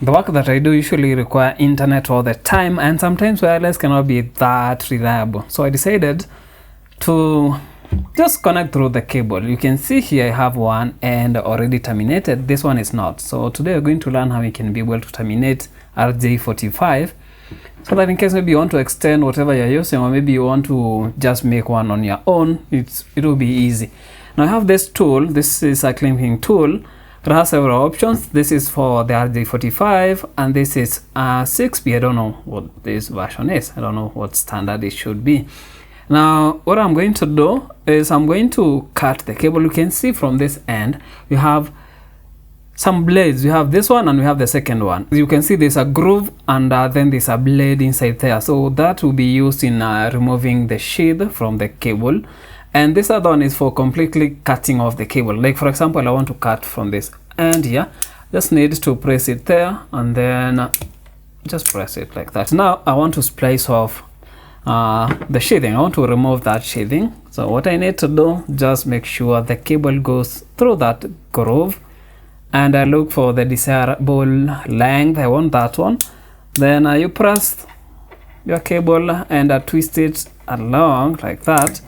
The work that I do usually require internet all the time, and sometimes wireless cannot be that reliable. So I decided to just connect through the cable. You can see here I have one and already terminated. This one is not. So today we're going to learn how you can be able to terminate rj45, so that in case maybe you want to extend whatever you're using, or maybe you want to just make one on your own, it will be easy. Now I have this tool. This is a clamping tool. It has several options. This is for the rj45 and this is 6p. I don't know what this version is. I don't know what standard it should be. Now what I'm going to do is I'm going to cut the cable. You can see from this end we have some blades. We have this one and we have the second one. You can see there's a groove and then there's a blade inside there. So that will be used in removing the sheath from the cable. And this other one is for completely cutting off the cable. Like for example, I want to cut from this end here. Just need to press it there and then just press it like that. Now I want to splice off the sheathing. I want to remove that sheathing. So what I need to do, just make sure the cable goes through that groove. And I look for the desirable length. I want that one. Then you press your cable and twist it along like that.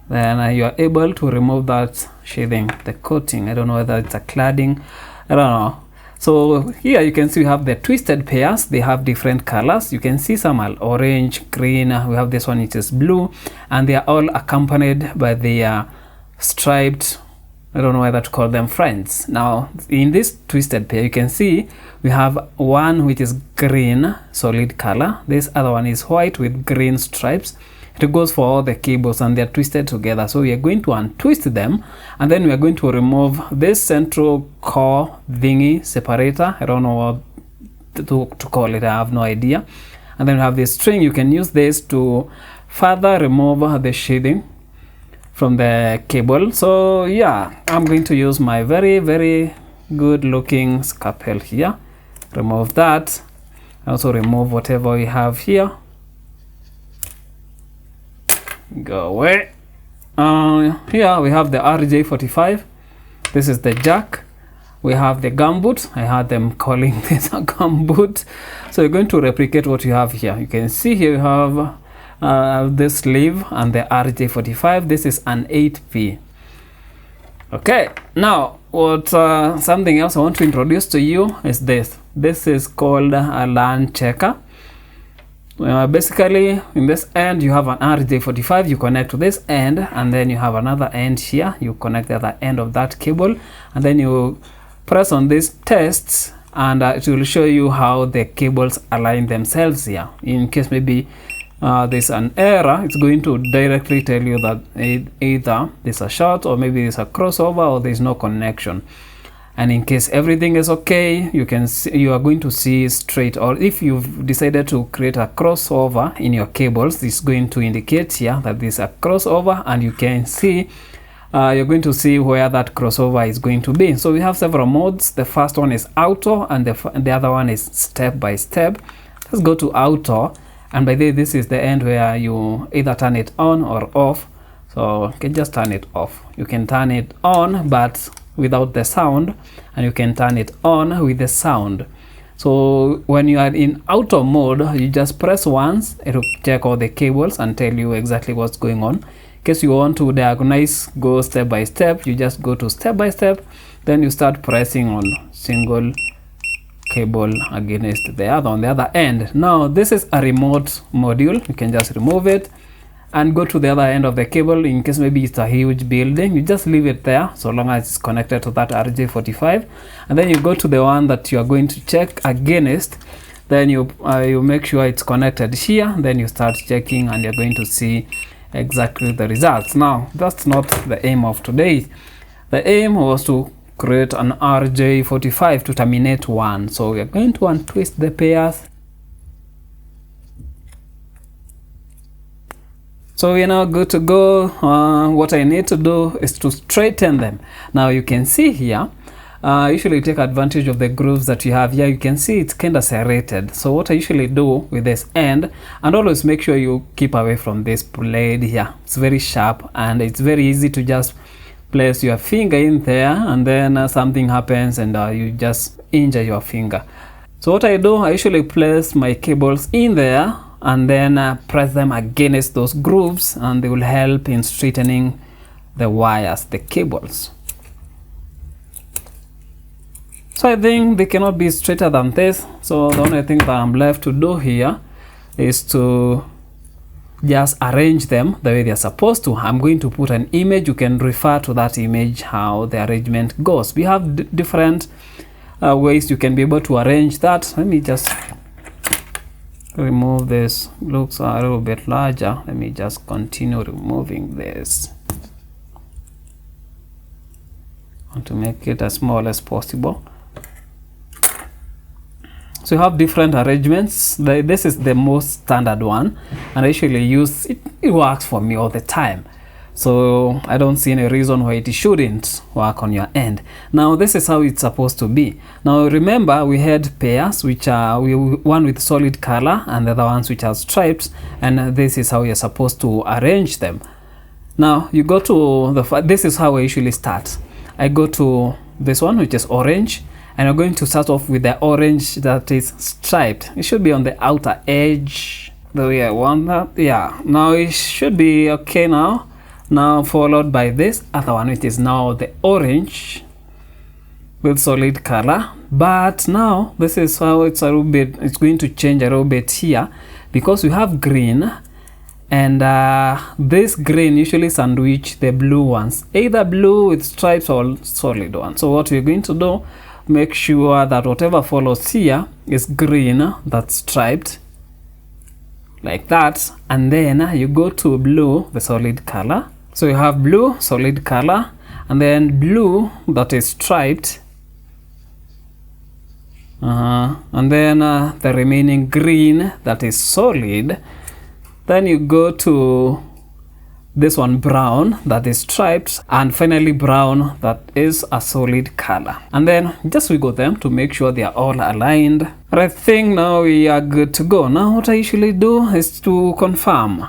Then you are able to remove that sheathing, the coating. I don't know whether it's a cladding, I don't know. So here you can see we have the twisted pairs. They have different colors. You can see some are orange, green. We have this one which is blue, and they are all accompanied by the striped, I don't know whether to call them friends. Now in this twisted pair you can see we have one which is green solid color. This other one is white with green stripes. It goes for all the cables and they're twisted together. So we are going to untwist them and then we are going to remove this central core thingy separator. I don't know what to call it. I have no idea. And then we have this string. You can use this to further remove the sheathing from the cable. So yeah, I'm going to use my very good looking scalpel here. Remove that. Also remove whatever we have here. Go away. Here we have the rj45. This is the jack. We have the gumboot. I heard them calling this a gumboot. So you're going to replicate what you have here. You can see here you have this sleeve and the rj45. This is an 8p. Okay, now what something else I want to introduce to you is this. This is called a LAN checker. Basically in this end you have an rj45. You connect to this end and then you have another end here. You connect the other end of that cable and then you press on these tests and it will show you how the cables align themselves here. In case maybe there's an error, it's going to directly tell you that either there's a short or maybe there's a crossover or there's no connection. And in case everything is okay, you can see, you are going to see straight, or if you've decided to create a crossover in your cables, this is going to indicate here that there's a crossover, and you can see you're going to see where that crossover is going to be. So we have several modes. The first one is auto and the other one is step by step. Let's go to auto, and by the way, this is the end where you either turn it on or off. So you can just turn it off. You can turn it on but without the sound, and you can turn it on with the sound. So when you are in auto mode, you just press once, it will check all the cables and tell you exactly what's going on. In case you want to diagnose, go step by step, you just go to step by step, then you start pressing on single cable against the other on the other end. Now this is a remote module. You can just remove it and go to the other end of the cable. In case maybe it's a huge building, you just leave it there so long as it's connected to that rj45, and then you go to the one that you are going to check against. Then you make sure it's connected here, then you start checking and you're going to see exactly the results. Now that's not the aim of today. The aim was to create an rj45 to terminate one. So we are going to untwist the pairs. So we are now good to go. What I need to do is to straighten them. Now you can see here, usually take advantage of the grooves that you have here. You can see it's kind of serrated. So what I usually do with this end, and always make sure you keep away from this blade here. It's very sharp and it's very easy to just place your finger in there and then something happens and you just injure your finger. So what I do, I usually place my cables in there and then press them against those grooves, and they will help in straightening the wires, the cables. So I think they cannot be straighter than this. So the only thing that I'm left to do here is to just arrange them the way they're supposed to. I'm going to put an image. You can refer to that image how the arrangement goes. We have different ways you can be able to arrange that. Let me just remove this. Looks a little bit larger. Let me just continue removing this. I want to make it as small as possible. So you have different arrangements. This is the most standard one, and I usually use it. It works for me all the time, so I don't see any reason why it shouldn't work on your end. Now this is how it's supposed to be. Now remember, we had pairs, which are one with solid color and the other ones which are stripes, and this is how you're supposed to arrange them. Now you go to this is how I usually start. I go to this one, which is orange, and I'm going to start off with the orange that is striped. It should be on the outer edge the way I want that. Yeah, now it should be okay now. Now followed by this other one, which is now the orange with solid color. But now this is how it's a little bit, it's going to change a little bit here, because we have green, and this green usually sandwich the blue ones, either blue with stripes or solid one. So what we're going to do, make sure that whatever follows here is green that's striped like that, and then you go to blue, the solid color. So you have blue solid color, and then blue that is striped, and then the remaining green that is solid. Then you go to this one, brown that is striped, and finally brown that is a solid color. And then just wiggle them to make sure they are all aligned. I think now we are good to go. Now what I usually do is to confirm.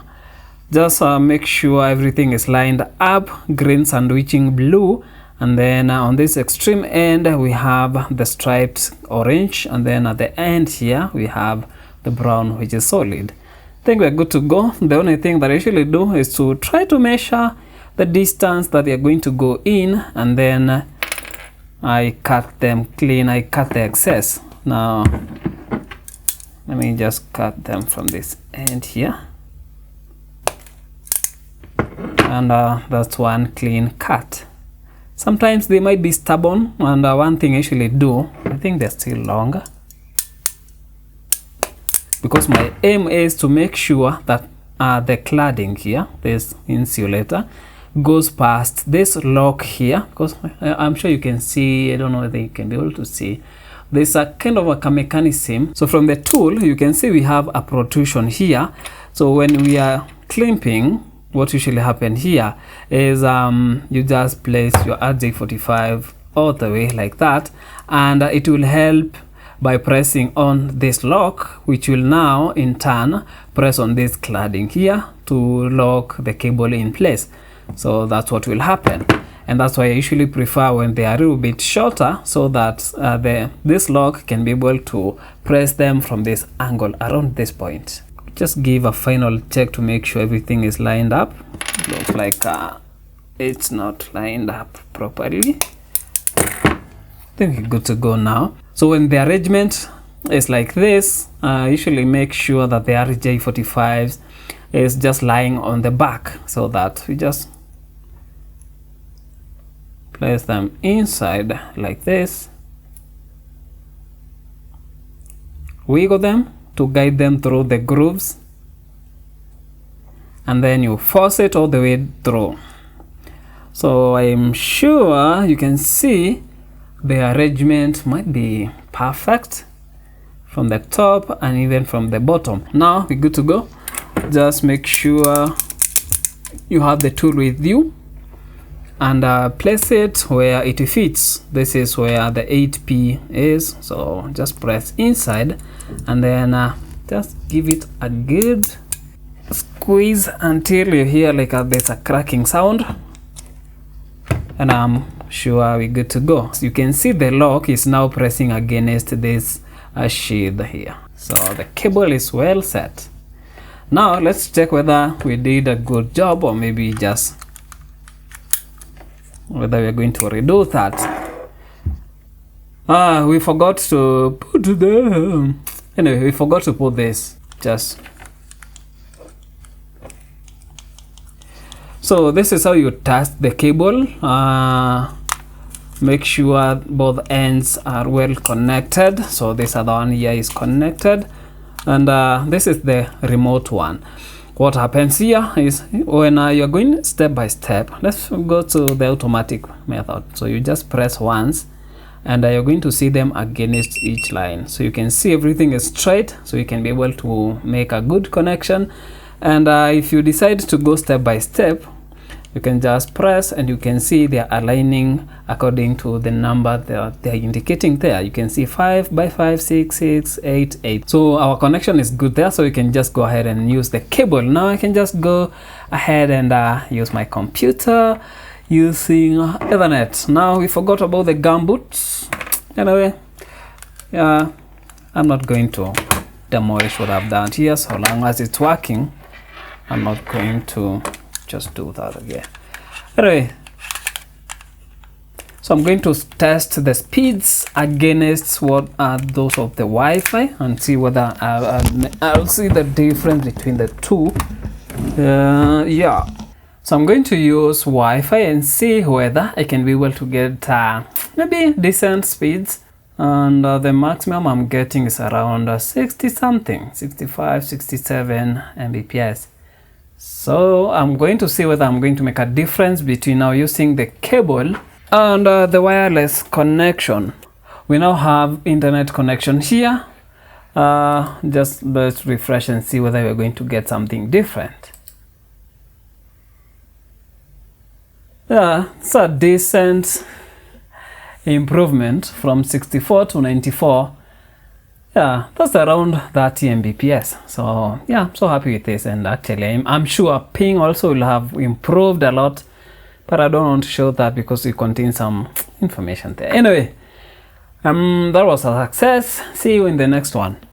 Just make sure everything is lined up, green sandwiching blue, and then on this extreme end we have the striped orange, and then at the end here we have the brown, which is solid. I think we're good to go. The only thing that I usually do is to try to measure the distance that they're going to go in, and then I cut them clean. I cut the excess. Now let me just cut them from this end here, and that's one clean cut. Sometimes they might be stubborn, and one thing I usually do, I think they're still longer, because my aim is to make sure that the cladding here, this insulator, goes past this lock here, because I'm sure you can see, I don't know whether you can be able to see, there's a kind of a mechanism. So from the tool you can see we have a protrusion here. So when we are clamping, what usually happens here is you just place your rj45 all the way like that, and it will help by pressing on this lock, which will now in turn press on this cladding here to lock the cable in place. So that's what will happen, and that's why I usually prefer when they are a little bit shorter, so that this lock can be able to press them from this angle around this point. Just give a final check to make sure everything is lined up. Looks like it's not lined up properly. I think we're good to go now. So when the arrangement is like this, usually make sure that the rj45s is just lying on the back, so that we just place them inside like this, wiggle them to guide them through the grooves, and then you force it all the way through. So I'm sure you can see the arrangement might be perfect from the top and even from the bottom. Now we're good to go. Just make sure you have the tool with you, and place it where it fits. This is where the 8p is, so just press inside, and then just give it a good squeeze until you hear like there's a cracking sound. And I'm sure we're good to go. So you can see the lock is now pressing against this sheath here. So the cable is well set. Now let's check whether we did a good job, or maybe just whether we're going to redo that. We forgot to put anyway, we forgot to put this. So this is how you test the cable. Make sure both ends are well connected. So this other one here is connected, and this is the remote one. What happens here is when you're going step by step, let's go to the automatic method. So you just press once, and you're going to see them against each line. So you can see everything is straight, so you can be able to make a good connection. And if you decide to go step by step, you can just press, and you can see they're aligning according to the number they're indicating there. You can see 5 by 5, 6, 6, 8, 8. So our connection is good there, so you can just go ahead and use the cable. Now I can just go ahead and use my computer using Ethernet. Now we forgot about the gumboots. Anyway, I'm not going to demolish what I've done here. So long as it's working, I'm not going to just do that again. Anyway, so I'm going to test the speeds against what are those of the Wi-Fi and see whether I'll see the difference between the two. Yeah, so I'm going to use Wi-Fi and see whether I can be able to get maybe decent speeds. And the maximum I'm getting is around 60 something, 65, 67 Mbps. So I'm going to see whether I'm going to make a difference between now using the cable and the wireless connection. We now have internet connection here. Just let's refresh and see whether we're going to get something different. Yeah, it's a decent improvement from 64 to 94. Yeah, that's around 30 Mbps. So yeah, I'm so happy with this, and actually I'm sure ping also will have improved a lot, but I don't want to show that because it contains some information there. Anyway, that was a success. See you in the next one.